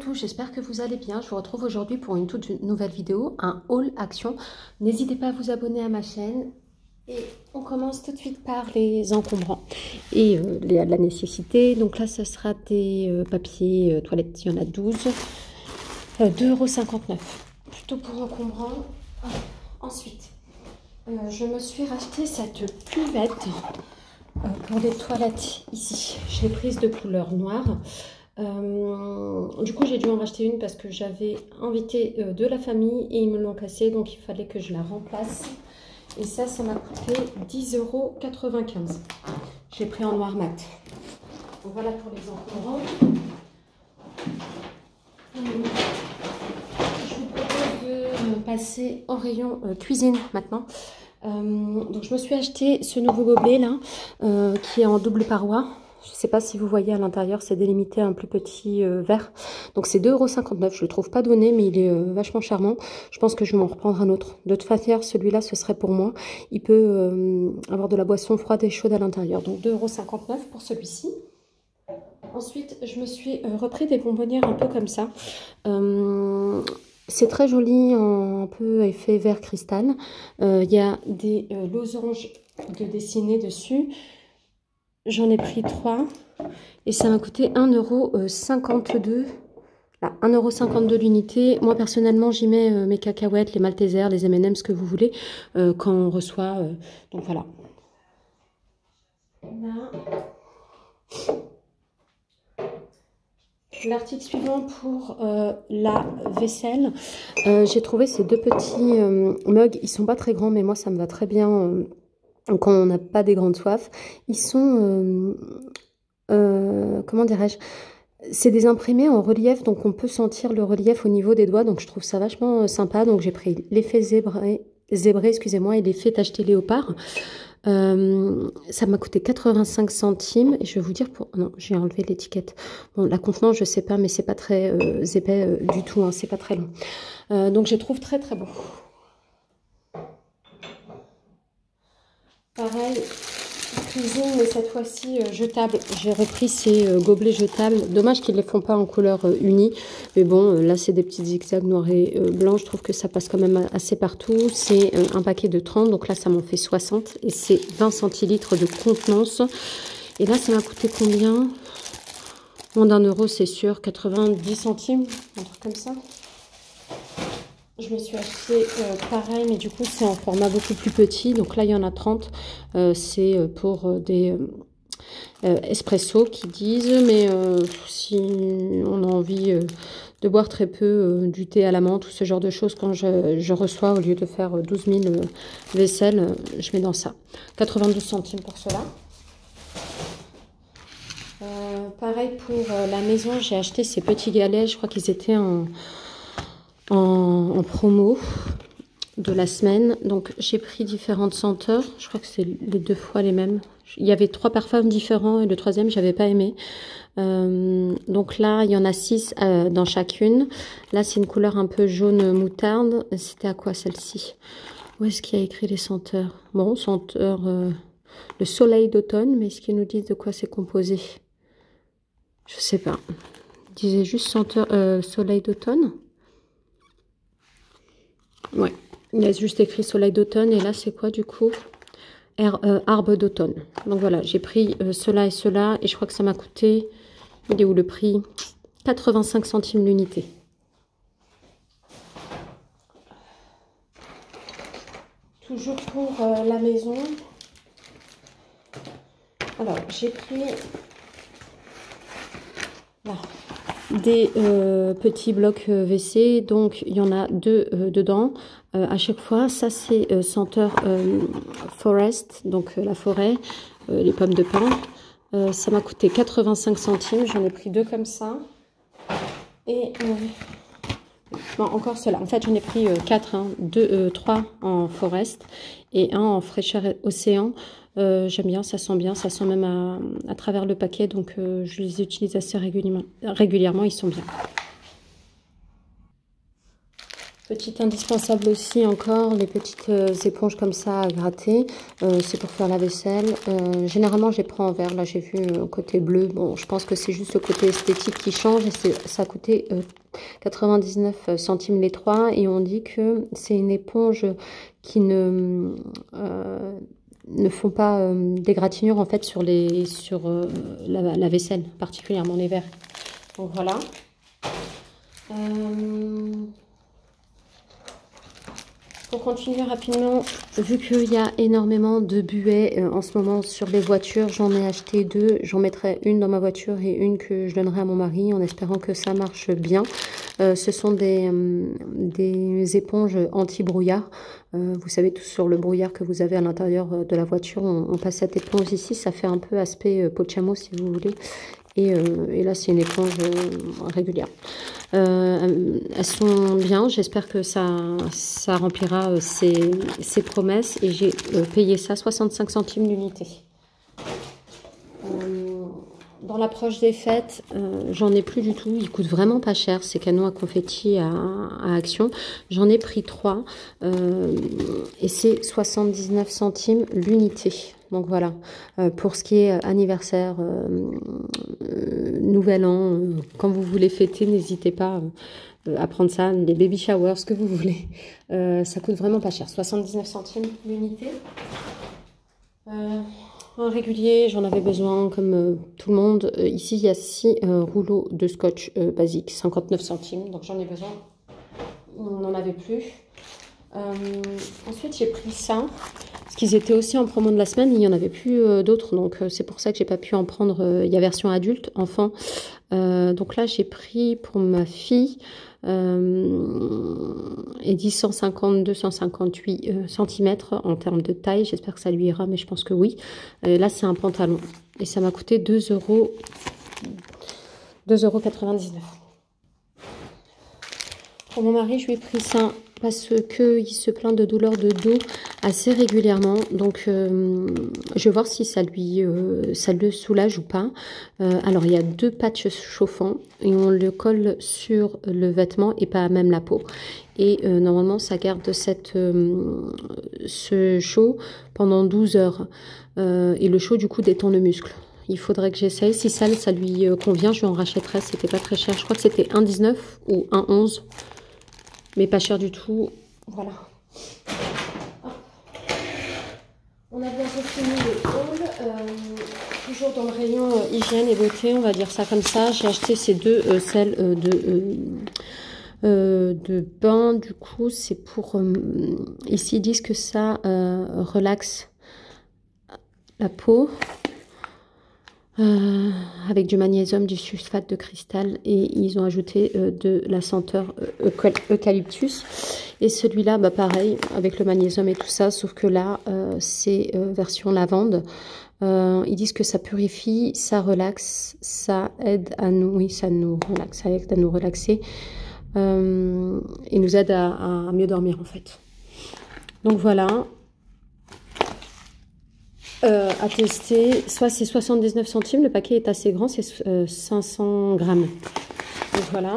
tous, j'espère que vous allez bien. Je vous retrouve aujourd'hui pour une toute nouvelle vidéo, un haul action. N'hésitez pas à vous abonner à ma chaîne. Et on commence tout de suite par les encombrants et la nécessité. Donc là, ce sera des papiers toilettes, il y en a 12. 2,59 €. Plutôt pour encombrant. Ensuite, je me suis racheté cette cuvette pour les toilettes ici. Je l'ai prise de couleur noire. Du coup j'ai dû en racheter une parce que j'avais invité de la famille et ils me l'ont cassée, donc il fallait que je la remplace. Et ça m'a coûté 10,95 €. J'ai pris en noir mat. Donc voilà pour les encombrants. Je vous propose de passer au rayon cuisine maintenant. Donc je me suis acheté ce nouveau gobelet là qui est en double paroi. Je ne sais pas si vous voyez à l'intérieur, c'est délimité un plus petit verre. Donc c'est 2,59 €. Je le trouve pas donné, mais il est vachement charmant. Je pense que je vais m'en reprendre un autre. De toute façon, celui-là, ce serait pour moi. Il peut avoir de la boisson froide et chaude à l'intérieur. Donc 2,59 € pour celui-ci. Ensuite, je me suis repris des bonbonnières un peu comme ça. C'est très joli, un peu effet vert cristal. Il y a des losanges de dessiner dessus. J'en ai pris 3 et ça m'a coûté 1,52 €. Là, 1,52 € l'unité. Moi, personnellement, j'y mets mes cacahuètes, les Maltesers, les M&M, ce que vous voulez, quand on reçoit. Donc, voilà. L'article suivant pour la vaisselle. J'ai trouvé ces deux petits mugs. Ils sont pas très grands, mais moi, ça me va très bien. Quand on n'a pas des grandes soifs, ils sont, comment dirais-je, c'est des imprimés en relief, donc on peut sentir le relief au niveau des doigts, donc je trouve ça vachement sympa. Donc j'ai pris l'effet zébré, excusez-moi, et l'effet tacheté léopard. Ça m'a coûté 85 centimes et je vais vous dire pour... Non, j'ai enlevé l'étiquette. Bon, la contenance, je sais pas, mais c'est pas très épais du tout, hein, c'est pas très long. Donc je les trouve très très beau. Pareil, cuisine, mais cette fois-ci jetable. J'ai repris ces gobelets jetables. Dommage qu'ils ne les font pas en couleur unie. Mais bon, là, c'est des petits zigzags noirs et blancs. Je trouve que ça passe quand même assez partout. C'est un paquet de 30. Donc là, ça m'en fait 60. Et c'est 20 centilitres de contenance. Et là, ça m'a coûté combien? Moins d'1 €, c'est sûr. 90 centimes. Un truc comme ça. Je me suis acheté pareil, mais du coup, c'est en format beaucoup plus petit. Donc là, il y en a 30. C'est pour des espresso qui disent. Mais si on a envie de boire très peu du thé à la menthe ou ce genre de choses, quand je reçois, au lieu de faire 12 000 vaisselles, je mets dans ça. 92 centimes pour cela. Pareil pour la maison, j'ai acheté ces petits galets. Je crois qu'ils étaient en promo de la semaine. Donc j'ai pris différentes senteurs. Je crois que c'est les 2 fois les mêmes. Il y avait 3 parfums différents et le 3e j'avais pas aimé. Donc là il y en a 6 dans chacune. Là c'est une couleur un peu jaune moutarde. C'était à quoi celle-ci? Où est-ce qu'il y a écrit les senteurs? Bon, senteur le soleil d'automne, mais est-ce qu'ils nous disent de quoi c'est composé? Je sais pas. Ils disaient juste senteur soleil d'automne. Ouais, il y a juste écrit soleil d'automne et là c'est quoi du coup? Arbre d'automne. Donc voilà, j'ai pris cela et cela et je crois que ça m'a coûté, il est où le prix? 85 centimes l'unité. Toujours pour la maison. Alors j'ai pris là des petits blocs WC, donc il y en a 2 dedans à chaque fois. Ça c'est senteur forest, donc la forêt, les pommes de pin. Ça m'a coûté 85 centimes, j'en ai pris 2 comme ça. Et bon, encore cela, en fait j'en ai pris 4, hein, 3 en forest et 1 en fraîcheur océan. J'aime bien, ça sent même à travers le paquet, donc je les utilise assez régulièrement, ils sont bien. Petit indispensable aussi encore, les petites éponges comme ça à gratter. C'est pour faire la vaisselle. Généralement, je les prends en verre. Là, j'ai vu côté bleu. Bon, je pense que c'est juste le côté esthétique qui change. Et ça a coûté 99 centimes les 3. Et on dit que c'est une éponge qui ne font pas des gratinures en fait sur la vaisselle, particulièrement les verres. Donc voilà. Pour continuer rapidement, vu qu'il y a énormément de buées en ce moment sur les voitures, j'en ai acheté 2. J'en mettrai une dans ma voiture et une que je donnerai à mon mari en espérant que ça marche bien. Ce sont des éponges anti-brouillard. Vous savez tous sur le brouillard que vous avez à l'intérieur de la voiture. On passe cette éponge ici, ça fait un peu aspect Pochamo si vous voulez. Et là, c'est une éponge régulière. Elles sont bien. J'espère que ça remplira ses promesses. Et j'ai payé ça 65 centimes l'unité. Dans l'approche des fêtes, j'en ai plus du tout. Ils coûtent vraiment pas cher, ces canons à confetti à Action. J'en ai pris 3 et c'est 79 centimes l'unité. Donc voilà, pour ce qui est anniversaire, nouvel an, quand vous voulez fêter, n'hésitez pas à prendre ça, les baby showers, ce que vous voulez. Ça coûte vraiment pas cher, 79 centimes l'unité. En régulier, j'en avais besoin comme tout le monde. Ici, il y a 6 rouleaux de scotch basique, 59 centimes, donc j'en ai besoin. On n'en avait plus. Ensuite, j'ai pris ça, parce qu'ils étaient aussi en promo de la semaine, il n'y en avait plus d'autres, donc c'est pour ça que j'ai pas pu en prendre. Il y a version adulte, enfant. Donc là, j'ai pris pour ma fille et 152-158 cm en termes de taille. J'espère que ça lui ira, mais je pense que oui. Là, c'est un pantalon et ça m'a coûté 2,99 €. Pour mon mari, je lui ai pris ça parce qu'il se plaint de douleurs de dos assez régulièrement. Donc, je vais voir si ça le soulage ou pas. Alors, il y a 2 patchs chauffants et on le colle sur le vêtement et pas à même la peau. Et normalement, ça garde ce chaud pendant 12 heures. Et le chaud, du coup, détend le muscle. Il faudrait que j'essaye. Si ça lui convient, je lui en rachèterai. C'était pas très cher. Je crois que c'était 1,19 € ou 1,11 €. Mais pas cher du tout. Voilà. Hop. On a bientôt fini le haul. Toujours dans le rayon hygiène et beauté, on va dire ça comme ça. J'ai acheté ces 2 sels de bain. Du coup, c'est pour... ici, ils disent que ça relaxe la peau. Avec du magnésium, du sulfate de cristal et ils ont ajouté de la senteur eucalyptus. Et celui-là, bah pareil, avec le magnésium et tout ça, sauf que là, c'est version lavande. Ils disent que ça purifie, ça relaxe, ça aide à nous, oui, ça nous relaxe, ça aide à nous relaxer et nous aide à mieux dormir en fait. Donc voilà. À tester, soit c'est 79 centimes, le paquet est assez grand, c'est 500 grammes. Donc voilà.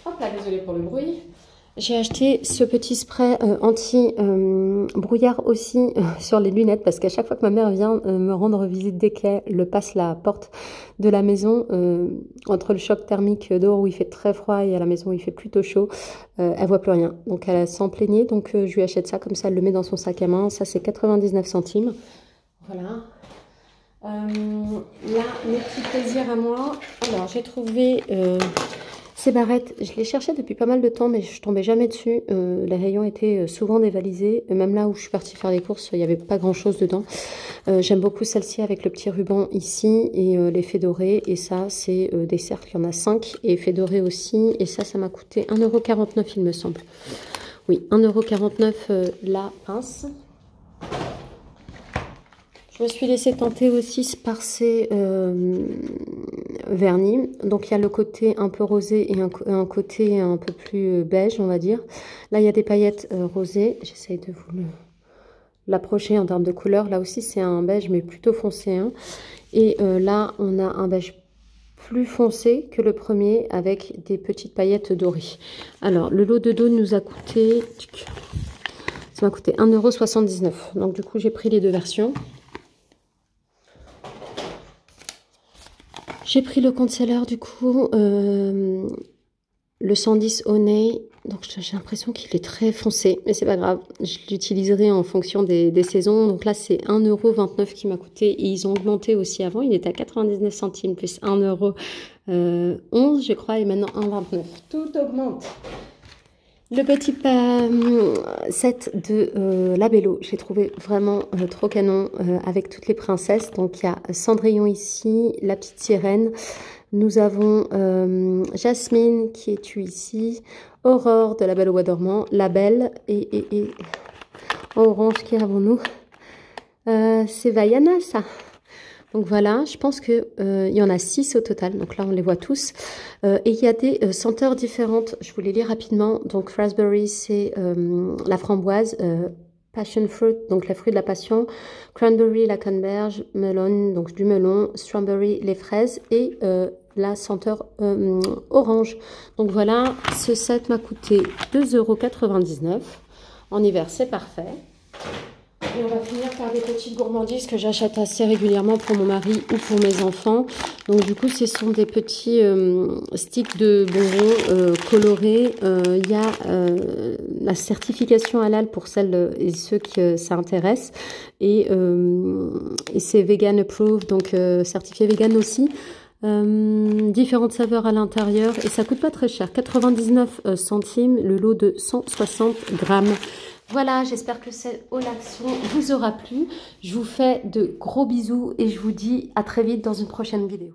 Hop là, désolée pour le bruit. J'ai acheté ce petit spray anti-brouillard aussi sur les lunettes parce qu'à chaque fois que ma mère vient me rendre visite dès qu'elle passe la porte de la maison, entre le choc thermique dehors où il fait très froid et à la maison où il fait plutôt chaud, elle voit plus rien. Donc elle s'en plaignait, donc je lui achète ça, comme ça elle le met dans son sac à main. Ça c'est 99 centimes. Voilà. Là, mes petits plaisirs à moi. Alors j'ai trouvé... ces barrettes, je les cherchais depuis pas mal de temps, mais je tombais jamais dessus. Les rayons étaient souvent dévalisés. Même là où je suis partie faire les courses, il n'y avait pas grand chose dedans. J'aime beaucoup celle-ci avec le petit ruban ici et l'effet doré. Et ça, c'est des cercles, il y en a 5. Et effet doré aussi. Et ça m'a coûté 1,49 € il me semble. Oui, 1,49 € la pince. Je me suis laissée tenter aussi par ces vernis. Donc, il y a le côté un peu rosé et un côté un peu plus beige, on va dire. Là, il y a des paillettes rosées. J'essaye de vous l'approcher en termes de couleur. Là aussi, c'est un beige, mais plutôt foncé. Hein. Et là, on a un beige plus foncé que le premier avec des petites paillettes dorées. Alors, le lot de dos nous a coûté... Ça m'a coûté 1,79 €. Donc, du coup, j'ai pris les deux versions. J'ai pris le concealer, du coup, le 110 Honey. Donc, j'ai l'impression qu'il est très foncé, mais c'est pas grave. Je l'utiliserai en fonction des saisons. Donc là, c'est 1,29 € qui m'a coûté. Et ils ont augmenté aussi avant. Il était à 99 centimes plus 1,11 €, je crois, et maintenant 1,29 €. Tout augmente. Le petit set de Labello, j'ai trouvé vraiment trop canon avec toutes les princesses. Donc il y a Cendrillon ici, la petite sirène. Nous avons Jasmine qui est tue ici, Aurore de La Belle au Bois dormant, La Belle et en orange qui avons-nous c'est Vaiana ça. Donc voilà, je pense qu'il y en a 6 au total, donc là on les voit tous. Et il y a des senteurs différentes, je vous les lis rapidement. Donc raspberry, c'est la framboise, passion fruit, donc les fruits de la passion, cranberry, la canneberge, melon, donc du melon, strawberry, les fraises et la senteur orange. Donc voilà, ce set m'a coûté 2,99 €. En hiver, c'est parfait. Et on va finir par des petites gourmandises que j'achète assez régulièrement pour mon mari ou pour mes enfants. Donc du coup, ce sont des petits sticks de bonbons colorés. Il y a la certification halal pour celles et ceux qui ça intéresse. Et c'est vegan approved, donc certifié vegan aussi. Différentes saveurs à l'intérieur. Et ça coûte pas très cher. 99 centimes, le lot de 160 grammes. Voilà, j'espère que cette haul action vous aura plu. Je vous fais de gros bisous et je vous dis à très vite dans une prochaine vidéo.